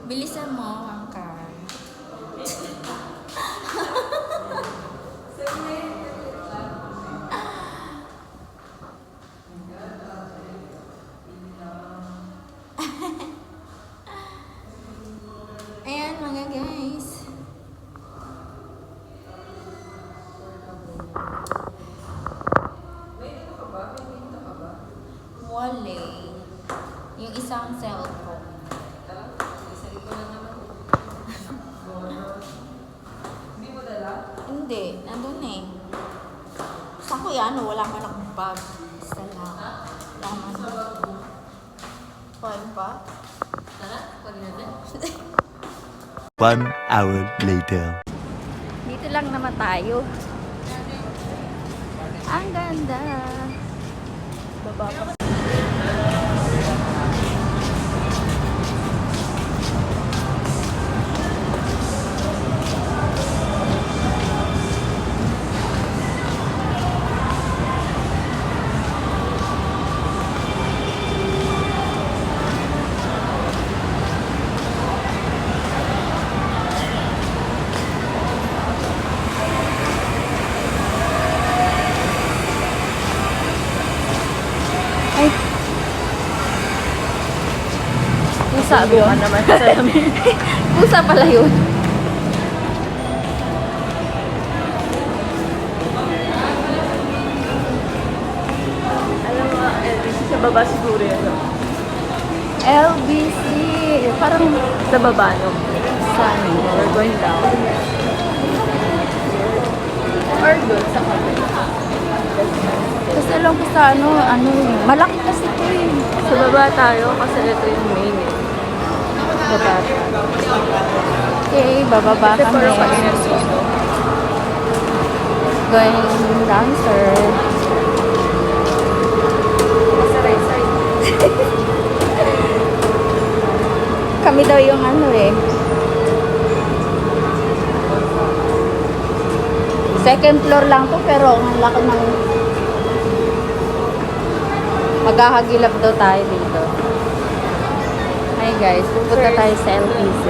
Bilisan mo, Angka. Ayan mga guys. Wale. Yung isang cellphone. Hindi, nandun eh. Saan ko yan? Wala man akong bag. Isa lang. Wala man. Paano pa? One hour later. Dito lang naman tayo. Ang ganda. Baba pa. Ay. Pusa yun. Naman sa amin. Pusa pala yun. Alam mo, LBC sa baba siguro yan. No? LBC. Parang Sa baba, no? saan? We're going down. Or doon sa kabila. Kasi alam ko sa ano, malaki kasi ito eh. Sa baba tayo kasi ito yung main eh. Baba. Okay, bababa Kasi kami. parang kanina dito. Going down, sir. Sa right side. Kami daw yung ano eh. Second floor lang to pero ang laki ng maghahagilap daw tayo dito. Hi guys, pupunta tayo sa LBC.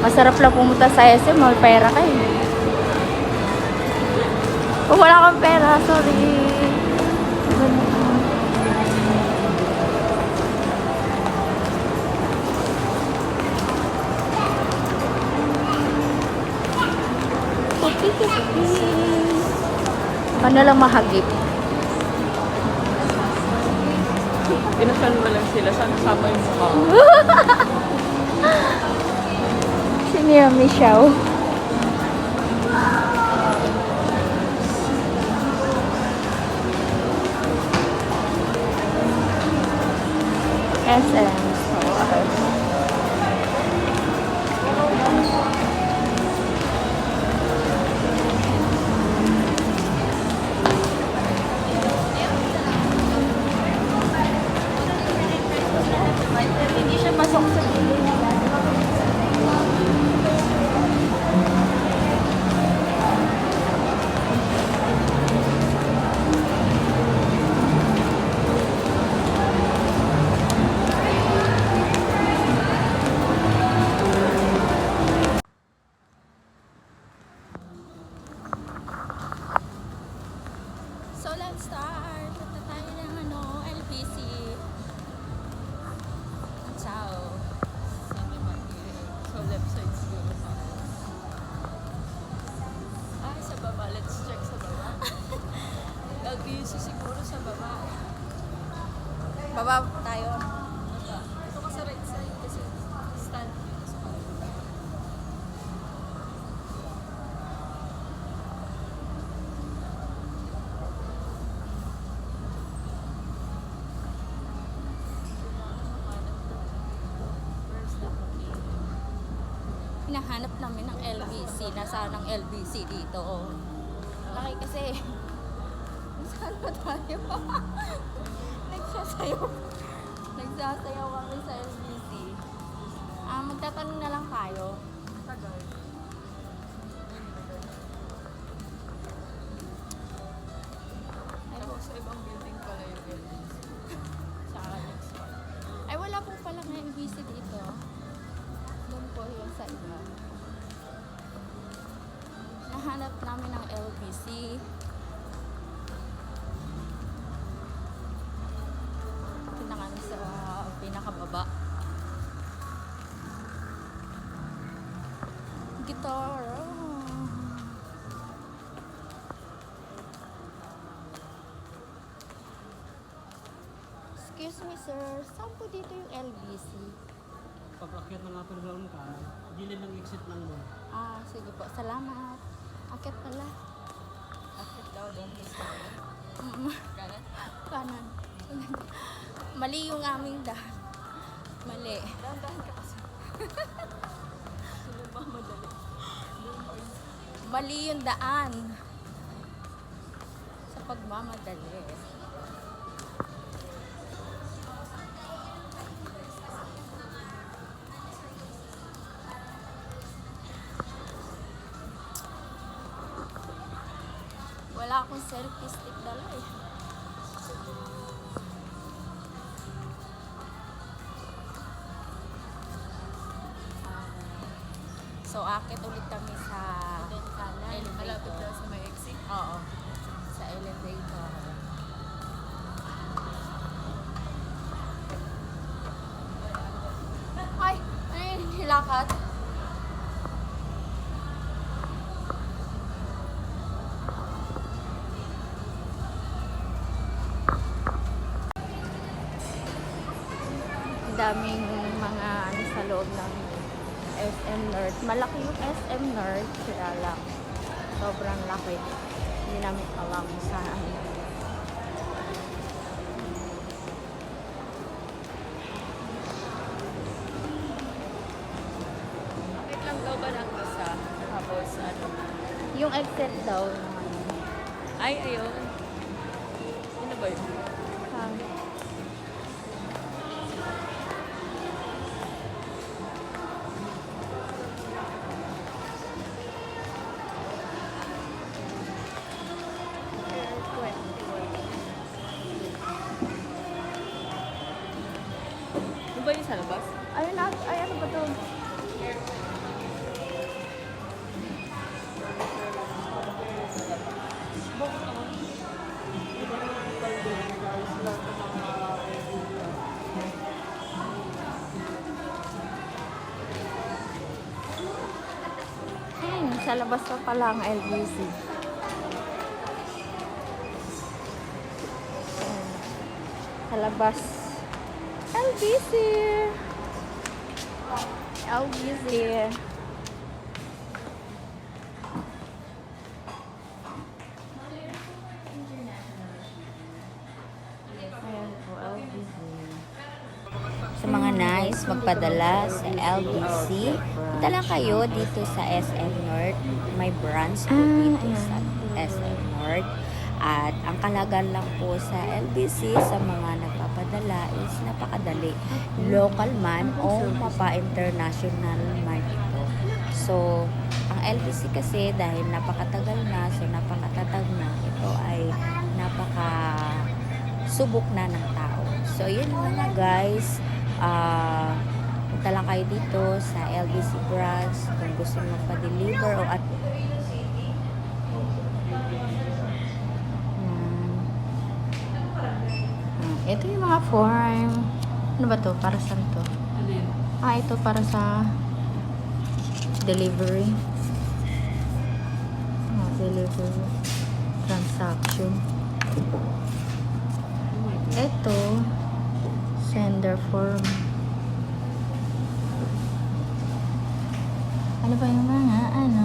Masarap lang pumunta sa SM, may pera kayo. Oh, wala kang pera, sorry. Ano lang mahagip? Pinasal mo lang sila. Saan kasama yung mukha? Sino yung Michelle? SM. Hindi siya pasok sa bilin. So let's start. Punta tayo ng LBC. Ciao. So left side siguro pa. Ay, sa baba. Let's check sa baba. LBC siguro sa baba. Baba tayo. Ito ka sa right side kasi stand dito sa kabila. Hinahanap namin ng LBC. Nasaan ang LBC dito? Laki kasi. Saan ba tayo? Nagsasayaw. Nagsasayaw kami sa LBC. Magtatanong na lang tayo. Tagal. Tapos sa ibang building pala yung LBC. Sa next one. Ay, wala baba. Guitar. Excuse me sir, saan po dito yung LBC? Pag akyat ng upper ground ka, gilid ng exit ng mall. Ah, sige po. Salamat. Akit pala. Akit daw doon. Kanan? Kanan. Mali yung aming daan. Mali. Dahan-dahan ka kasi. Sino ba madali? Mali yung daan. Sa pagmamadali. Wala akong selfie stick dala eh. So, akit ulit kami sa Malapit elevator. daw sa may exit. Oo. Sa elevator. Ay! Ay, hilakat. Daming mga ano sa loob ng SM North. Malaki yung SM North, kaya lang sobrang laki. Hindi namin alam saan. Wait lang daw ba lang basa? Tapos ano? Yung exit daw ng ano. Ay, ayun. Ano ba yun? Um, Ano ba yun sa labas? ayun na, ay ano ba to? Sa labas pa pala ang LBC. Ayan. Sa labas. LBC! LBC. Ayan po, LBC. Sa mga nice magpadala sa LBC, punta lang kayo dito sa SM North. May branch po dito sa SM North. At ang kalagan lang po sa LBC sa mga nagpapadala is napakadali. Local man o mapa-international man ito. So, ang LBC kasi dahil napakatagal na, so napakatatag na, ito ay napaka-subok na ng tao. So, yun lang nga guys. Punta lang kayo dito sa LBC branch kung gusto nyo magpa-deliver o at ito yung mga form. Ano ba to? Para saan to? Ano yun? Ito para sa delivery. Delivery. Transaction. Ito, sender form. Ano ba yung mga ano?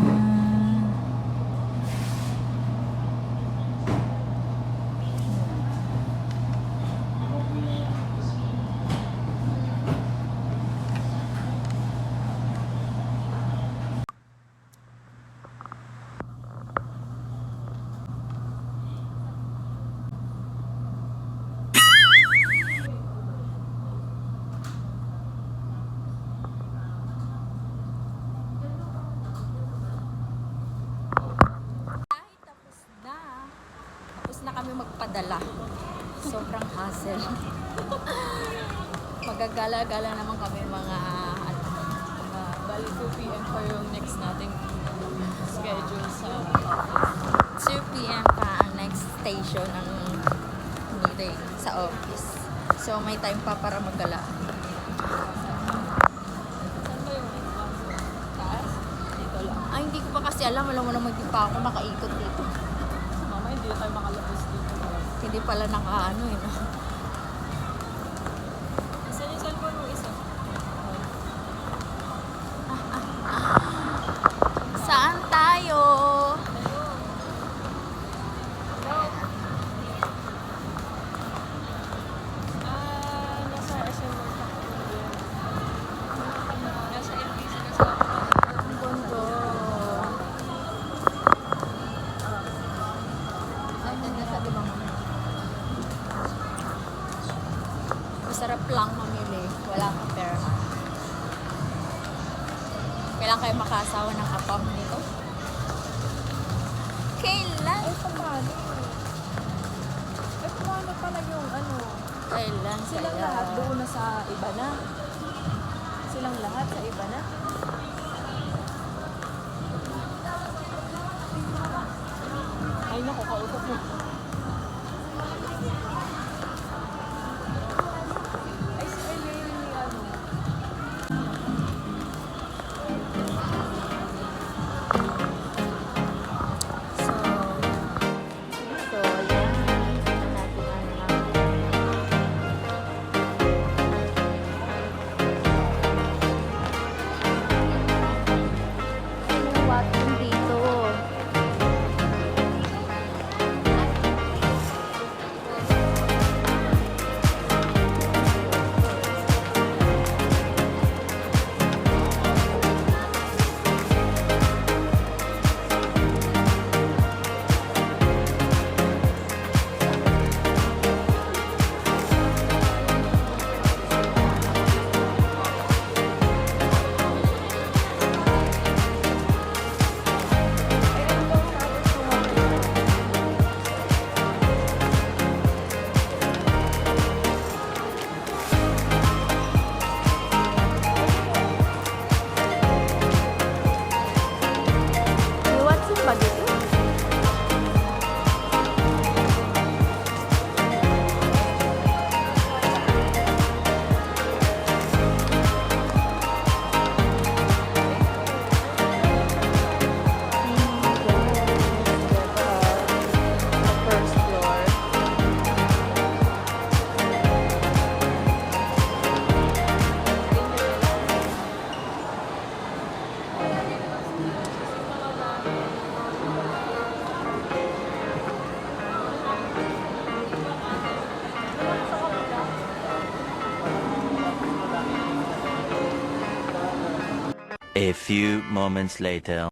Na kami magpadala. Sobrang hassle. Magagala-gala naman kami mga Bali 2 p.m. pa yung next nating schedule sa 2 p.m. pa ang next station ng meeting sa office. So may time pa para maggala. alam mo naman hindi pa ako nakaikot dito. Mama, hindi na tayo makalabas dito. Hindi pala nakaano eh. No? Isa yung cellphone mo, isa. Saan tayo? Nasa SM North ako. Nasa LBC na sa Ang ganda. Ay, ganda sa diba mo? Masarap lang mamili. Wala kang pera. Kailan kayo makasawa ng apam nito? Kailan? paano? Paano pala yung ano? Kailan Silang kaya? lahat doon na sa iba na. Silang lahat sa iba na. Ay, naku, kausap mo. Ay, si Eileen ni ano. So, yan. Natin ang yung Watson dito. May Watson ba dito? First floor. A few moments later.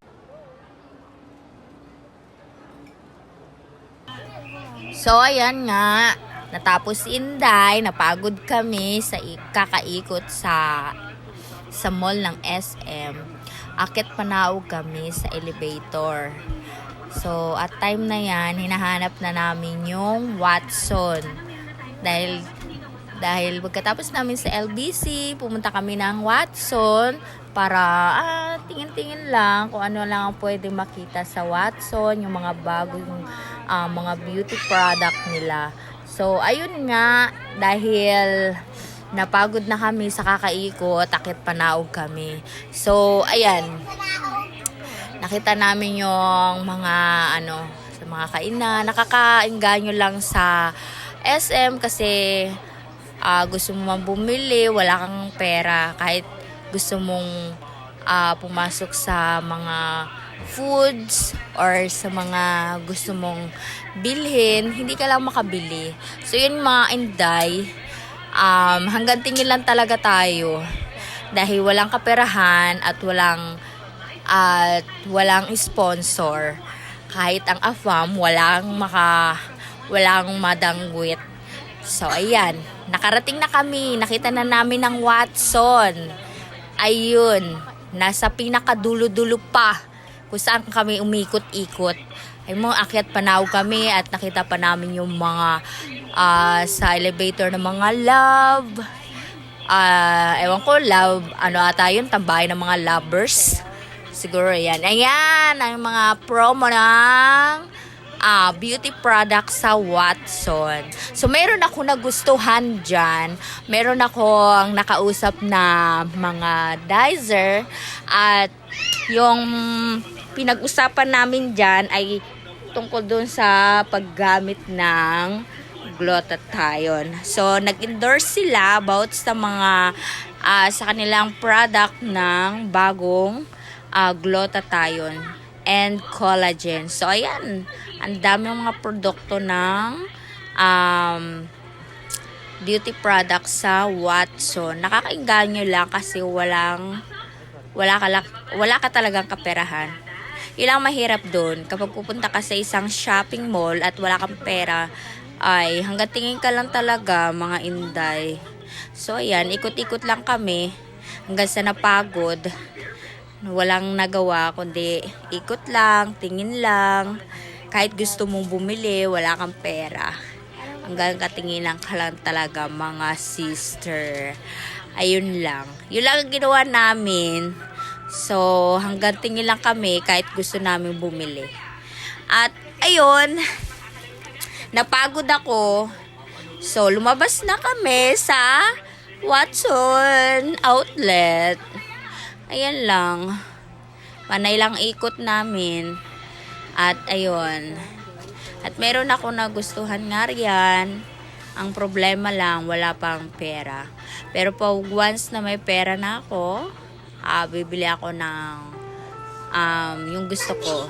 So, ayan nga. Natapos si Inday. Napagod kami sa kakaikot sa mall ng SM. Akit Panawag kami sa elevator. So, at time na yan, hinahanap na namin yung Watson. Dahil pagkatapos namin sa LBC, pumunta kami ng Watson para tingin-tingin lang kung ano lang ang pwede makita sa Watson, yung mga bagong mga beauty product nila. So, ayun nga, dahil napagod na kami sa kakaikot, Akit Panawag kami. So, ayan, nakita namin yung mga sa mga kainan. Nakakainganyo lang sa SM kasi gusto mo man bumili, wala kang pera. Kahit gusto mong pumasok sa mga foods or sa mga gusto mong bilhin, hindi ka lang makabili. So yun mga Inday, hanggang tingin lang talaga tayo dahil walang kaperahan at walang sponsor. Kahit ang AFAM, walang madangwit. So, ayan. Nakarating na kami. Nakita na namin ang Watson. Ayun. Nasa pinakadulo-dulo pa. Kung saan kami umikot-ikot. Ay mo, Akit Panawag kami at nakita pa namin yung mga sa elevator ng mga love. Ewan ko, love. Ano ata yun? Tambahay ng mga lovers. Siguro yan. Ayan, ang mga promo ng beauty products sa Watson. So, meron ako nagustuhan dyan. Meron akong nakausap na mga dizer. At yung pinag-usapan namin dyan ay tungkol dun sa paggamit ng glutathione. So, nag-endorse sila about sa mga sa kanilang product ng bagong glutathione and collagen. So, ayan. Ang dami mga produkto ng beauty product sa Watson. Nakakainganyo lang kasi wala ka talagang kaperahan. Ilang mahirap doon. Kapag pupunta ka sa isang shopping mall at wala kang pera, ay hanggang tingin ka lang talaga, mga inday. So, ayan, ikot-ikot lang kami hanggang sa napagod. Walang nagawa, kundi ikot lang, tingin lang. Kahit gusto mong bumili, wala kang pera. Hanggang katinginan ka lang talaga, mga sister. Ayun lang. Yun lang ang ginawa namin. So, hanggang tingin lang kami kahit gusto namin bumili. At, ayun, napagod ako. So, lumabas na kami sa Watson Outlet. Ayan lang. Panay lang ikot namin. At, ayun. At meron ako nagustuhan nga riyan. Ang problema lang, wala pang pera. Pero pag once na may pera na ako, bibili ako ng yung gusto ko.